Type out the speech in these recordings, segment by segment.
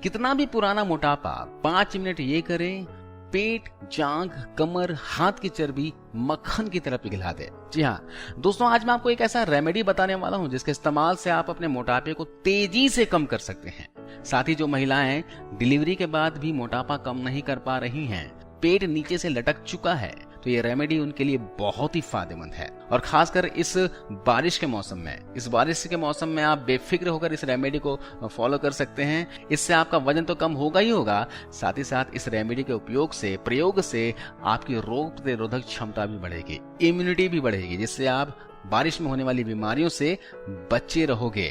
कितना भी पुराना मोटापा 5 मिनट ये करें, पेट, जांघ, कमर, हाथ की चर्बी मक्खन की तरह पिघला दे। जी हाँ दोस्तों, आज मैं आपको एक ऐसा रेमेडी बताने वाला हूं जिसके इस्तेमाल से आप अपने मोटापे को तेजी से कम कर सकते हैं। साथ ही जो महिलाएं डिलीवरी के बाद भी मोटापा कम नहीं कर पा रही हैं, पेट नीचे से लटक चुका है, तो ये रेमेडी उनके लिए बहुत ही फायदेमंद है। और खासकर इस बारिश के मौसम में आप बेफिक्र होकर इस रेमेडी को फॉलो कर सकते हैं। इससे आपका वजन तो कम होगा ही होगा, साथ ही साथ इस रेमेडी के प्रयोग से आपकी रोग प्रतिरोधक क्षमता भी बढ़ेगी, इम्यूनिटी भी बढ़ेगी, जिससे आप बारिश में होने वाली बीमारियों से बचे रहोगे।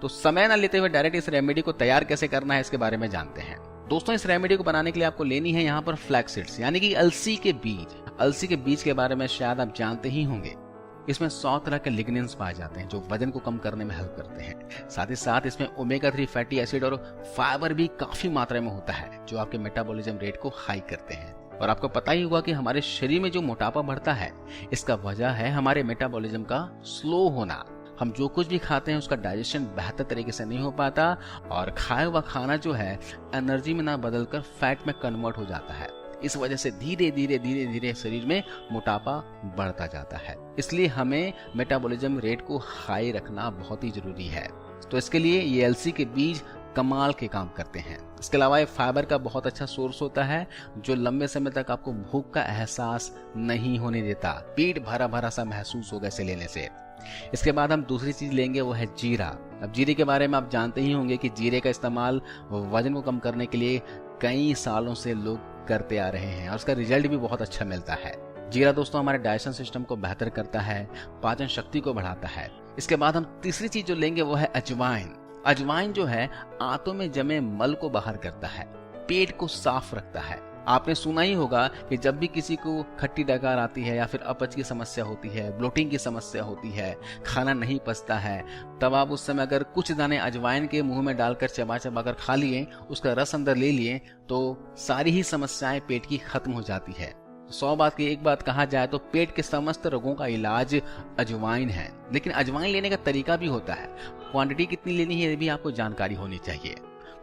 तो समय न लेते हुए डायरेक्ट इस रेमेडी को तैयार कैसे करना है इसके बारे में जानते हैं। दोस्तों, इस रेमेडी को बनाने के लिए आपको लेनी है यहाँ पर फ्लैक्स सीड्स, यानी कि अलसी के बीज। अलसी के बीज के बारे में शायद आप जानते ही होंगे। इसमें 100 तरह के लिग्नेंस पाए जाते हैं जो वजन को कम करने में हेल्प करते हैं। साथ ही साथ इसमें ओमेगा 3 फैटी एसिड और फाइबर भी काफी मात्रा में होता है, जो आपके मेटाबॉलिज्म रेट को हाई करते हैं। और आपको पता ही होगा कि हमारे शरीर में जो मोटापा बढ़ता है, इसका वजह है हमारे मेटाबॉलिज्म का स्लो होना। हम जो कुछ भी खाते हैं उसका डाइजेशन बेहतर तरीके से नहीं हो पाता, और खाया हुआ खाना जो है एनर्जी में ना बदलकर फैट में कन्वर्ट हो जाता है। इस वजह से धीरे धीरे शरीर में मोटापा बढ़ता जाता है। इसलिए हमें मेटाबॉलिज्म रेट को हाई रखना बहुत ही जरूरी है। तो इसके लिए ये अलसी के बीज कमाल के काम करते हैं। इसके अलावा ये फाइबर का बहुत अच्छा सोर्स होता है, जो लंबे समय तक आपको भूख का एहसास नहीं होने देता। पेट भरा भरा सा महसूस होगा इसे लेने से। इसके बाद हम दूसरी चीज लेंगे, वो है जीरा। अब जीरे के बारे में आप जानते ही होंगे कि जीरे का इस्तेमाल वजन को कम करने के लिए कई सालों से लोग करते आ रहे हैं और उसका रिजल्ट भी बहुत अच्छा मिलता है। जीरा दोस्तों हमारे डाइजेशन सिस्टम को बेहतर करता है, पाचन शक्ति को बढ़ाता है। इसके बाद हम तीसरी चीज जो लेंगे वो है अजवाइन। अजवाइन जो है आंतों में जमे मल को बाहर करता है, पेट को साफ रखता है। आपने सुना ही होगा कि जब भी किसी को खट्टी डकार आती है या फिर अपच की समस्या होती है, ब्लोटिंग की समस्या होती है, खाना नहीं पचता है, तब आप उस समय अगर कुछ दाने अजवाइन के मुंह में डालकर चबा चबा कर खा लिए, उसका रस अंदर ले लिए, तो सारी ही समस्याएं पेट की खत्म हो जाती है। 100 बात की एक बात कहा जाए तो पेट के समस्त रोगों का इलाज अजवाइन है। लेकिन अजवाइन लेने का तरीका भी होता है, क्वांटिटी कितनी लेनी है ये भी आपको जानकारी होनी चाहिए।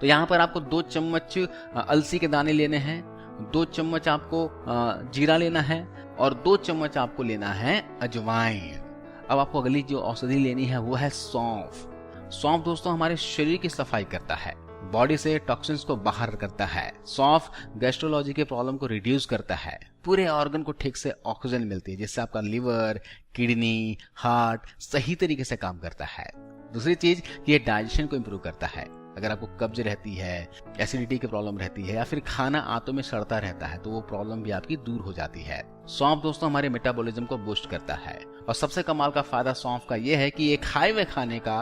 तो यहाँ पर आपको 2 चम्मच अलसी के दाने लेने हैं, 2 चम्मच आपको जीरा लेना है और 2 चम्मच आपको लेना है अजवाइन। अब आपको अगली जो औषधि लेनी है वो है सौंफ। सौंफ दोस्तों हमारे शरीर की सफाई करता है, बॉडी से टॉक्सिन्स को बाहर करता है। सौंफ गैस्ट्रोलॉजी के प्रॉब्लम को रिड्यूस करता है, पूरे ऑर्गन को ठीक से ऑक्सीजन मिलती है, जिससे आपका लिवर, किडनी, हार्ट सही तरीके से काम करता है। दूसरी चीज, ये डाइजेशन को इंप्रूव करता है। अगर आपको कब्ज रहती है, एसिडिटी की प्रॉब्लम रहती है या फिर खाना आंतों में सड़ता रहता है, तो वो प्रॉब्लम भी आपकी दूर हो जाती है। सौंफ दोस्तों हमारे मेटाबॉलिज्म को बूस्ट करता है। और सबसे कमाल का फायदा सौंफ का ये है कि ये खाए हुए खाने का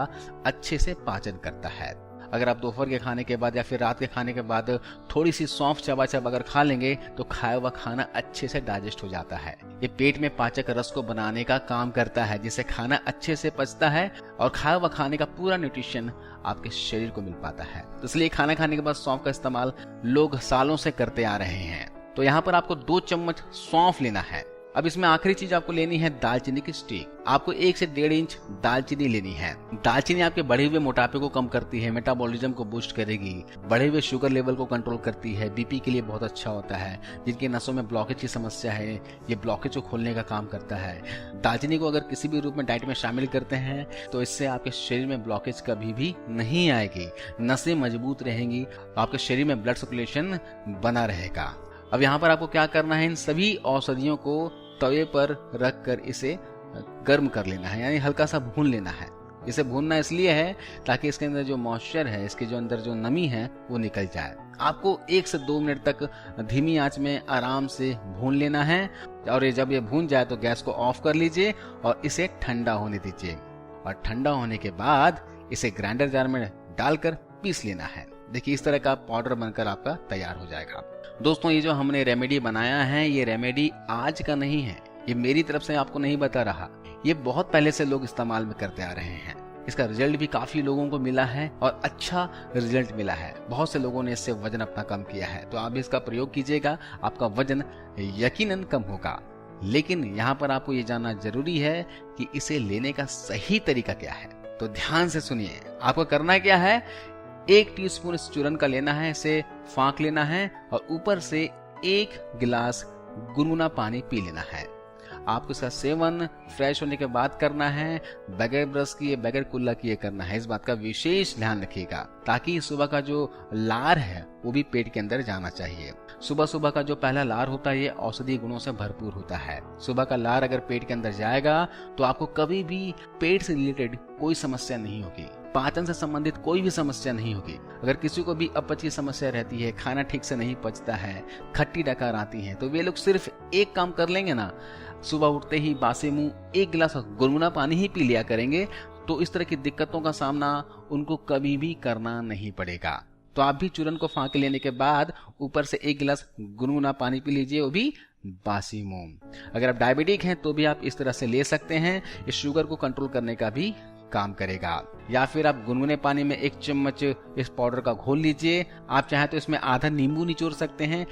अच्छे से पाचन करता है। अगर आप दोपहर के खाने के बाद या फिर रात के खाने के बाद थोड़ी सी सौंफ चबा चबा अगर खा लेंगे तो खाया हुआ खाना अच्छे से डाइजेस्ट हो जाता है। ये पेट में पाचक रस को बनाने का काम करता है, जिससे खाना अच्छे से पचता है और खाया हुआ खाने का पूरा न्यूट्रिशन आपके शरीर को मिल पाता है। तो इसलिए खाना खाने के बाद सौंफ का इस्तेमाल लोग सालों से करते आ रहे हैं। तो यहाँ पर आपको 2 चम्मच सौंफ लेना है। अब इसमें आखिरी चीज आपको लेनी है दालचीनी की स्टिक। आपको 1 से 1.5 इंच दालचीनी लेनी है। दालचीनी आपके बढ़े हुए मोटापे को कम करती है, मेटाबॉलिज्म को बूस्ट करेगी, बढ़े हुए शुगर लेवल को कंट्रोल करती है, बीपी के लिए बहुत अच्छा होता है। जिनके नसों में ब्लॉकेज की समस्या है, ये ब्लॉकेज को खोलने का काम करता है। दालचीनी को अगर किसी भी रूप में डाइट में शामिल करते हैं तो इससे आपके शरीर में ब्लॉकेज कभी भी नहीं आएगी, नसें मजबूत रहेंगी, आपके शरीर में ब्लड सर्कुलेशन बना रहेगा। अब यहाँ पर आपको क्या करना है, इन सभी औषधियों को तवे पर रख कर इसे गर्म कर लेना है, यानी हल्का सा भून लेना है। इसे भूनना इसलिए है ताकि इसके अंदर जो मॉइस्चर है, इसके जो अंदर जो नमी है वो निकल जाए। आपको 1 से 2 मिनट तक धीमी आंच में आराम से भून लेना है। और जब ये भून जाए तो गैस को ऑफ कर लीजिए और इसे ठंडा होने दीजिए। और ठंडा होने के बाद इसे ग्राइंडर जार में डालकर पीस लेना है। देखिए इस तरह का पाउडर बनकर आपका तैयार हो जाएगा। दोस्तों ये जो हमने रेमेडी बनाया है, ये रेमेडी आज का नहीं है, ये मेरी तरफ से आपको नहीं बता रहा, ये बहुत पहले से लोग इस्तेमाल में करते आ रहे हैं। इसका रिजल्ट भी काफी लोगों को मिला है और अच्छा रिजल्ट मिला है। बहुत से लोगों ने इससे वजन अपना कम किया है। तो आप भी इसका प्रयोग कीजिएगा, आपका वजन यकीनन कम होगा। लेकिन यहाँ पर आपको ये जानना जरूरी है कि इसे लेने का सही तरीका क्या है। तो ध्यान से सुनिए, आपको करना क्या है, 1 टीस्पून इस चूरन का लेना है, इसे फाँक लेना है और ऊपर से 1 गिलास गुनगुना पानी पी लेना है। आपको इसका सेवन फ्रेश होने के बाद करना है, बगैर ब्रश किए, बगैर कुल्ला किए करना है। इस बात का विशेष ध्यान रखिएगा ताकि सुबह का जो लार है वो भी पेट के अंदर जाना चाहिए। सुबह सुबह का जो पहला लार होता है ये औषधीय गुणों से भरपूर होता है। सुबह का लार अगर पेट के अंदर जाएगा तो आपको कभी भी पेट से रिलेटेड कोई समस्या नहीं होगी, पाचन से संबंधित कोई भी समस्या नहीं होगी। अगर किसी को भी अपच की समस्या रहती है, खाना ठीक से नहीं पचता है, खट्टी डकार आती है, तो वे लोग सिर्फ एक काम कर लेंगे ना, सुबह उठते ही बासी मुंह 1 गिलास गुनगुना पानी ही पी लिया करेंगे, तो इस तरह की दिक्कतों का सामना उनको कभी भी करना नहीं पड़ेगा। तो आप भी चूरन को फाँक लेने के बाद ऊपर से 1 गिलास गुनगुना पानी पी लीजिए, वो भी बासी मुंह। अगर आप डायबिटिक हैं तो भी आप इस तरह से ले सकते हैं, इस शुगर को कंट्रोल करने का भी काम करेगा। या फिर आप गुनगुने पानी में 1 चम्मच इस पाउडर का घोल लीजिए। आप चाहे तो इसमें आधा नींबू निचोड़ सकते हैं,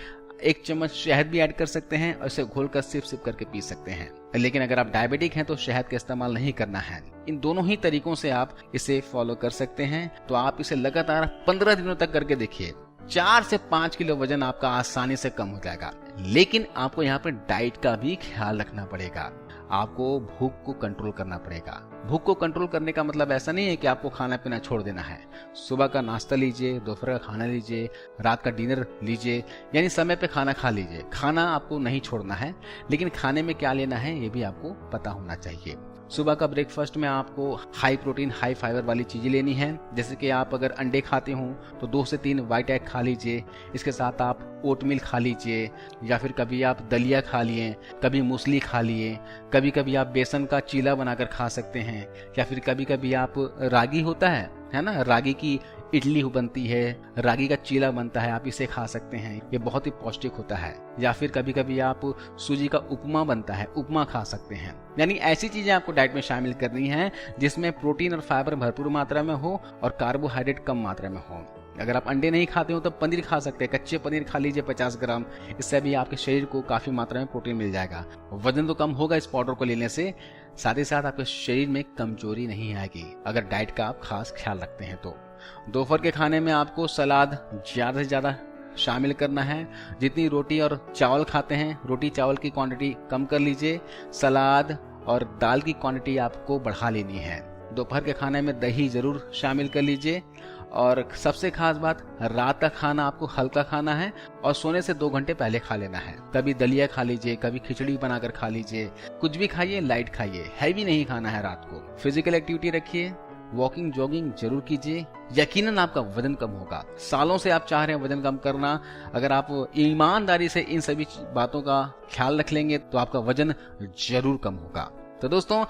1 चम्मच शहद भी ऐड कर सकते हैं और इसे घोल कर सिप करके पी सकते हैं। लेकिन अगर आप डायबिटिक हैं तो शहद का इस्तेमाल नहीं करना है। इन दोनों ही तरीकों से आप इसे फॉलो कर सकते हैं। तो आप इसे लगातार 15 दिनों तक करके देखिए, 4 से 5 किलो वजन आपका आसानी से कम हो जाएगा। लेकिन आपको यहाँ पे डाइट का भी ख्याल रखना पड़ेगा, आपको भूख को कंट्रोल करना पड़ेगा। भूख को कंट्रोल करने का मतलब ऐसा नहीं है कि आपको खाना पीना छोड़ देना है। सुबह का नाश्ता लीजिए, दोपहर का खाना लीजिए, रात का डिनर लीजिए, यानी समय पे खाना खा लीजिए। खाना आपको नहीं छोड़ना है, लेकिन खाने में क्या लेना है ये भी आपको पता होना चाहिए। सुबह का ब्रेकफास्ट में आपको हाई प्रोटीन हाई फाइबर वाली चीजें लेनी है। जैसे कि आप अगर अंडे खाते हो तो 2 से 3 व्हाइट एग खा लीजिए, इसके साथ आप ओटमील खा लीजिए, या फिर कभी आप दलिया खा लिए, कभी मूसली खा लिए, कभी कभी आप बेसन का चीला बनाकर खा सकते हैं, या फिर कभी कभी आप रागी होता है ना, रागी की इडली बनती है, रागी का चीला बनता है, आप इसे खा सकते हैं, ये बहुत ही पौष्टिक होता है। या फिर कभी कभी आप सूजी का उपमा बनता है, उपमा खा सकते हैं। यानी ऐसी चीजें आपको डाइट में शामिल करनी है जिसमें प्रोटीन और फाइबर भरपूर मात्रा में हो और कार्बोहाइड्रेट कम मात्रा में हो। अगर आप अंडे नहीं खाते हो तो पनीर खा सकते हैं, कच्चे पनीर खा लीजिए 50 ग्राम, इससे भी आपके शरीर को काफी मात्रा में प्रोटीन मिल जाएगा। वजन तो कम होगा इस पाउडर को लेने से, साथ ही साथ आपके शरीर में कमजोरी नहीं आएगी अगर डाइट का आप खास ख्याल रखते हैं तो। दोपहर के खाने में आपको सलाद ज्यादा से ज्यादा शामिल करना है। जितनी रोटी और चावल खाते हैं, रोटी चावल की क्वांटिटी कम कर लीजिए, सलाद और दाल की क्वांटिटी आपको बढ़ा लेनी है। दोपहर के खाने में दही जरूर शामिल कर लीजिए। और सबसे खास बात, रात का खाना आपको हल्का खाना है और सोने से 2 घंटे पहले खा लेना है। कभी दलिया खा लीजिए, कभी खिचड़ी बनाकर खा लीजिए, कुछ भी खाइए, लाइट खाइए, हैवी नहीं खाना है रात को। फिजिकल एक्टिविटी रखिए, वॉकिंग जॉगिंग जरूर कीजिए, यकीनन आपका वजन कम होगा। सालों से आप चाह रहे हैं वजन कम करना, अगर आप ईमानदारी से इन सभी बातों का ख्याल रख लेंगे तो आपका वजन जरूर कम होगा। तो दोस्तों,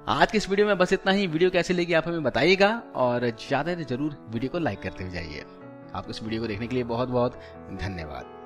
आज की इस वीडियो में बस इतना ही। वीडियो कैसी लगी आप हमें बताइएगा और ज्यादा से जरूर वीडियो को लाइक करते हुए जाइए। आपको इस वीडियो को देखने के लिए बहुत बहुत धन्यवाद।